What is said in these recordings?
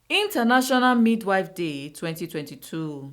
International Midwife Day 2022.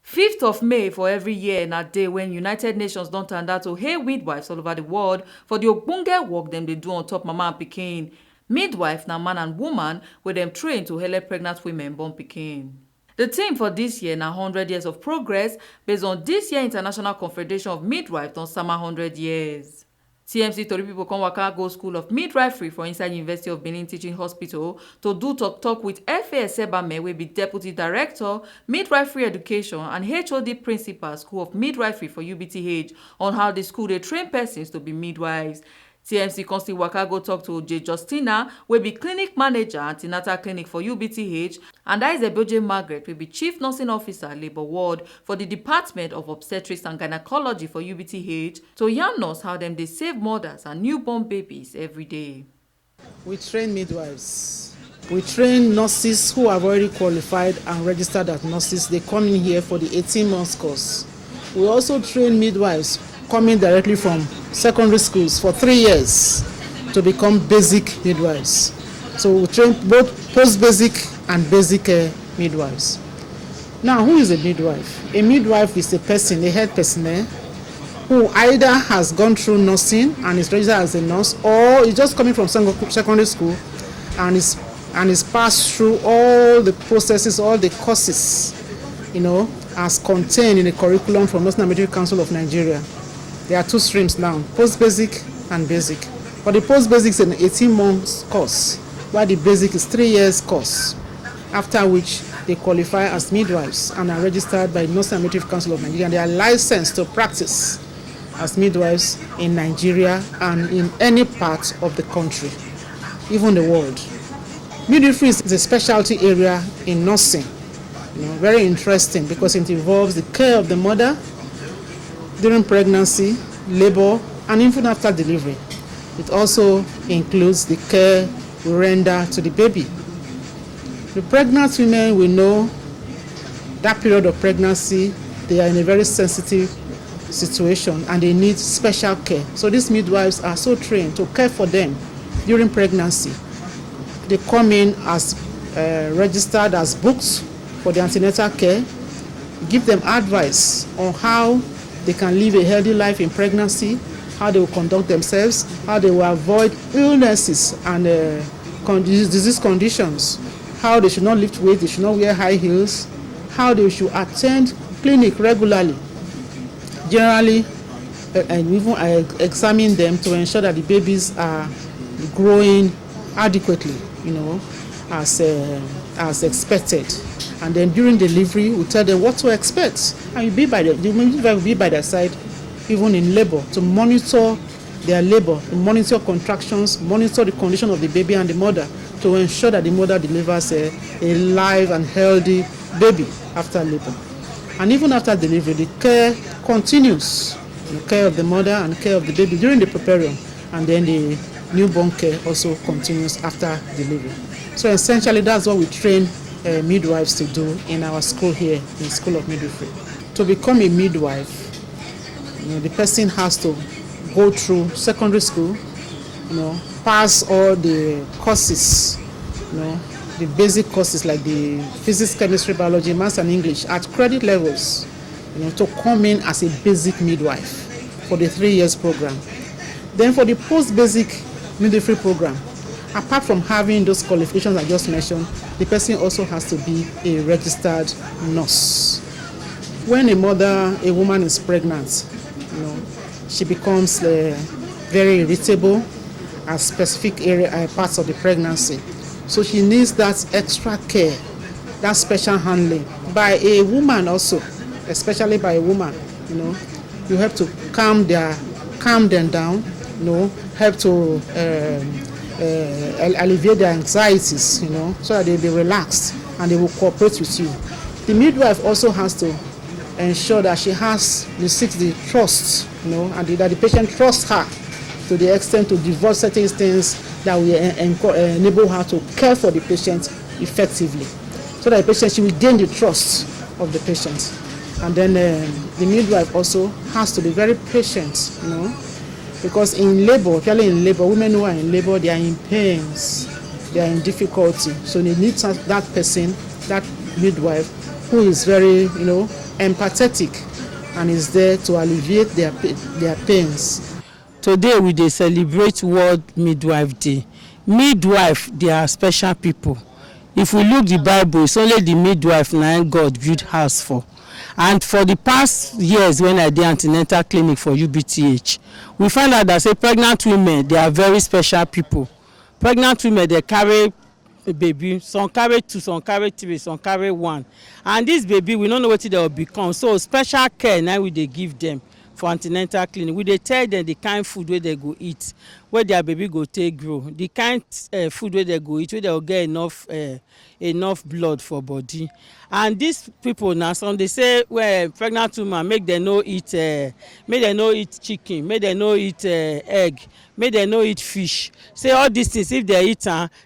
5th of May for every year na day when United Nations don tanda to hail midwives all over the world for the ogbonge work dem dey do on top mama and pikin. Midwife na man and woman wey dem train to help pregnant women born pikin. The theme for this year na 100 years of progress based on this year International Confederation of Midwives don sama 100 years. TMC tori pipo come waka go School of Midwifery for inside University of Benin Teaching Hospital to do talk with FAS Sebame wey be Deputy Director, Midwifery Education and HOD Principal School of Midwifery for UBTH on how the school dey train persons to be midwives. TMC come still waka go talk to J. Justina wey be Clinic Manager Antenatal Clinic for UBTH and Aizeboje Margaret wey be Chief Nursing Officer Labour Ward for the Department of Obstetrics and Gynecology for UBTH to yarn us how dem dey save mothers and newborn babies every day. We train midwives. We train nurses who have already qualified and registered as nurses. They come in here for the 18 months course. We also train midwives coming directly from secondary schools for 3 years to become basic midwives. So we train both post-basic and basic midwives. Now, who is a midwife? A midwife is a person, a head personnel, who either has gone through nursing and is registered as a nurse, or is just coming from secondary school and is passed through all the processes, all the courses, as contained in the curriculum from National Military Council of Nigeria. There are 2 streams now, post-basic and basic. But the post-basic is an 18 months course, while the basic is 3 years course, after which they qualify as midwives and are registered by the National Military Council of Nigeria, and they are licensed to practice as midwives in Nigeria and in any part of the country, even the world. Midwifery is a specialty area in nursing, very interesting because it involves the care of the mother during pregnancy, labor, and even after delivery. It also includes the care we render to the baby. The pregnant women, we know that period of pregnancy, they are in a very sensitive situation and they need special care. So these midwives are so trained to care for them during pregnancy. They come in as registered as booked for the antenatal care, give them advice on how they can live a healthy life in pregnancy, how they will conduct themselves, how they will avoid illnesses and disease conditions, how they should not lift weight, they should not wear high heels, how they should attend clinic regularly, generally, and even examine them to ensure that the babies are growing adequately, as expected. And then during delivery, we tell them what to expect, and the midwife will be by their side, even in labor, to monitor their labor, to monitor contractions, monitor the condition of the baby and the mother, to ensure that the mother delivers a live and healthy baby after labor. And even after delivery, the care continues, the care of the mother and care of the baby during the preparing, and then the newborn care also continues after delivery. So essentially, that's what we train midwives to do in our school here, in School of Midwifery. To become a midwife, the person has to go through secondary school, pass all the courses, the basic courses like the physics, chemistry, biology, maths, and English at credit levels, to come in as a basic midwife for the 3 years program. Then for the post-basic midwifery program, apart from having those qualifications I just mentioned, the person also has to be a registered nurse. When a woman is pregnant, she becomes very irritable at specific parts of the pregnancy. So she needs that extra care, that special handling by a woman also, especially by a woman. You have to calm them down, help to alleviate their anxieties, so that they'll be relaxed and they will cooperate with you. The midwife also has to ensure that she seeks the trust, and that the patient trusts her to the extent to divulge certain things that will enable her to care for the patient effectively, so that the patient, she will gain the trust of the patient. And then the midwife also has to be very patient, because in labor, especially in labor, women who are in labor, they are in pains. they are in difficulty. So they need that person, that midwife, who is very, empathetic and is there to alleviate their pains. Today we dey celebrate World Midwife Day. Midwife, they are special people. If we look the Bible, it's only the midwife na God build house for. And for the past years when I did antenatal clinic for UBTH, we find out that say pregnant women, they are very special people. Pregnant women, they carry a baby, some carry 2, some carry 3, some carry 1. And this baby, we don't know what they will become. So special care now we dey give them for antenatal clinic. We dey tell them the kind food where they go eat, where their baby go take grow, the kind food where they go eat, where they will get enough blood for body. And these people now, some they say, well, pregnant woman make them no eat chicken, make them no eat egg, make them no eat fish. Say all these things, if they eat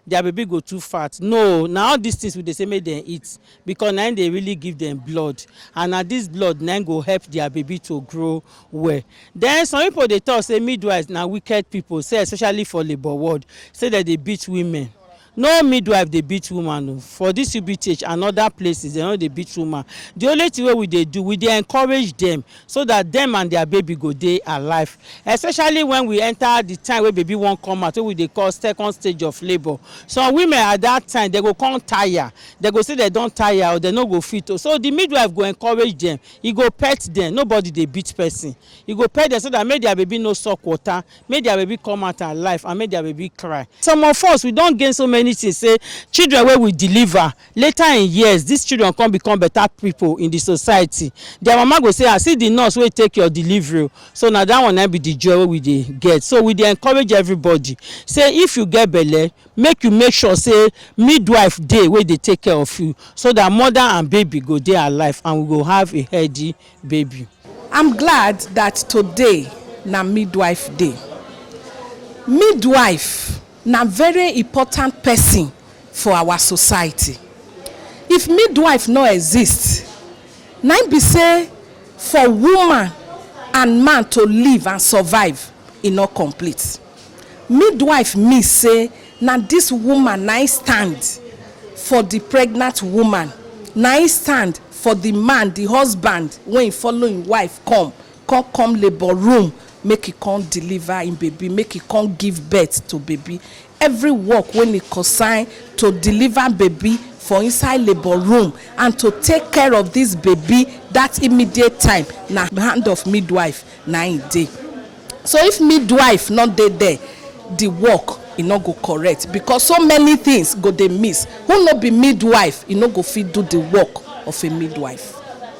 their baby go too fat. No, now all these things we dey say make them eat, because now they really give them blood, and now this blood now go help their baby to grow well. Then some people they talk say midwives now wicked people, say especially for labor ward, say that they beat women. No midwife dey beat woman. For this UBTH and other places, they no dey beat woman. The only thing wey we dey do, we dey encourage them so that them and their baby go dey alive, especially when we enter the time wey baby wan come out, wey we dey call second stage of labour. Some women at that time, they go come tire, they go say they don tire or they no go fit. So the midwife go encourage them, he go pet them. Nobody dey beat person. He go pet them so that make their baby no suck water, make their baby come out alive, and make their baby cry. Some of us, we don gain so many things. Say children wey we deliver later in years, these children come become better people in the society. Their mama go say, I see the nurse wey take your delivery. So now that one na be the joy wey we dey get. So we dey encourage everybody, say if you get belle, make sure say midwife dey wey dey take care of you, so that mother and baby go dey alive and we go have a healthy baby. I'm glad that today na midwife day. Midwife na very important person for our society. If midwife no exist, na be say for woman and man to live and survive, e no complete. Midwife mean say na this woman na stand for the pregnant woman, na stand for the man, the husband, when he follow him wife come labor room, make he come deliver him baby, make he come give birth to baby. Every work when it concern to deliver baby for inside labor room and to take care of this baby that immediate time, na hand of midwife na in dey. So if midwife not dey there, the work e no go correct, because so many things go dey miss. Who no be midwife, e no go fit do the work of a midwife.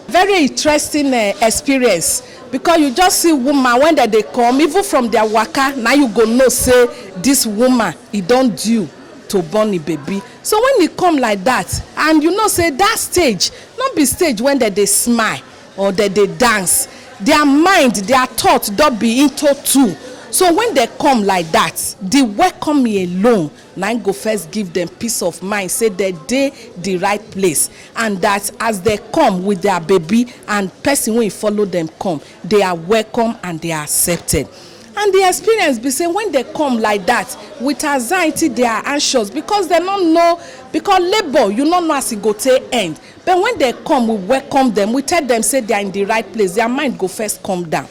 Very interesting experience, because you just see woman when they come, even from their waka, now you go know say this woman e don due to born a baby. So when e come like that, and you know say that stage not be stage when they smile or they dance, their mind, their thought don be into two. So when they come like that, the welcome me alone na go first give them peace of mind, say they dey the right place, and that as they come with their baby and person wey follow them come, they are welcome and they are accepted. And the experience be say when they come like that with anxiety, they are anxious because they don't know, because labor you don't know as it go take end. But when they come, we welcome them, we tell them say they are in the right place, their mind go first come down.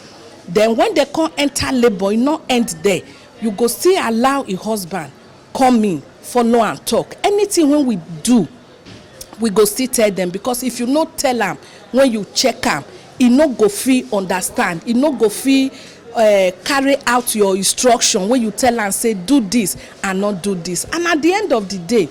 Then when they come enter labor, you no end there. You go still allow a husband come in, follow and talk. Anything when we do, we go still tell them, because if you no tell them, when you check them, e no go fit understand, e no go fit carry out your instruction when you tell am say do this and not do this. And at the end of the day,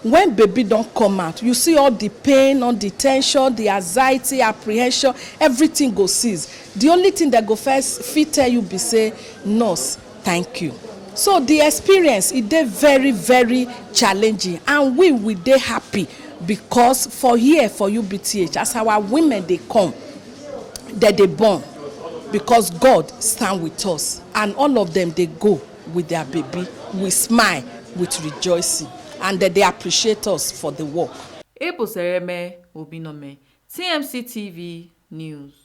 when baby don't come out, you see all the pain, all the tension, the anxiety, apprehension, everything go cease. The only thing that go first fit tell you be say, nurse, thank you. So the experience, it dey very, very challenging, and we dey happy, because for here, for UBTH, as our women they come, that they born, because God stand with us, and all of them they go with their baby, we smile with rejoicing, and that they appreciate us for the work. Ebo Sereme Obinome, TMC TV News.